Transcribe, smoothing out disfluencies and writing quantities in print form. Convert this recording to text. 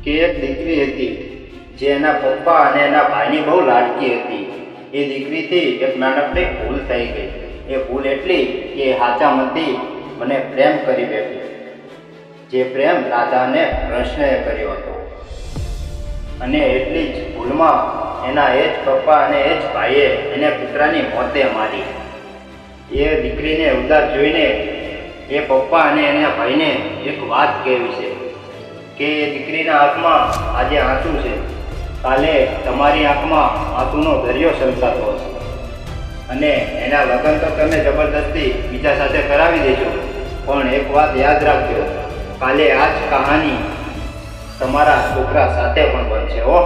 કે એક દીકરી હતી જે એના પપ્પા અને એના ભાઈની બહુ લાડકી હતી. એ દીકરીથી એક નાનકડી ભૂલ થઈ ગઈ. એ ભૂલ એટલી કે સાચા મનથી મને પ્રેમ કરી બેઠી, જે પ્રેમ રાધાને કૃષ્ણએ કર્યો હતો. અને એટલી જ ભૂલમાં એના એ જ પપ્પા અને એ જ ભાઈએ એને કૂતરાની મોતે મારી. એ દીકરીને ઉદાસ જોઈને એ પપ્પા અને એના ભાઈને એક વાત કહેવી છે કે એ દીકરીના આંખમાં આજે આંસુ છે, કાલે તમારી આંખમાં આંસુનો દરિયો છલકાતો હશે. અને એના લગ્ન તો તમે જબરદસ્તી બીજા સાથે કરાવી દેજો, પણ એક વાત યાદ રાખજો, કાલે આ જ કહાની તમારા છોકરા સાથે પણ બનશે હો.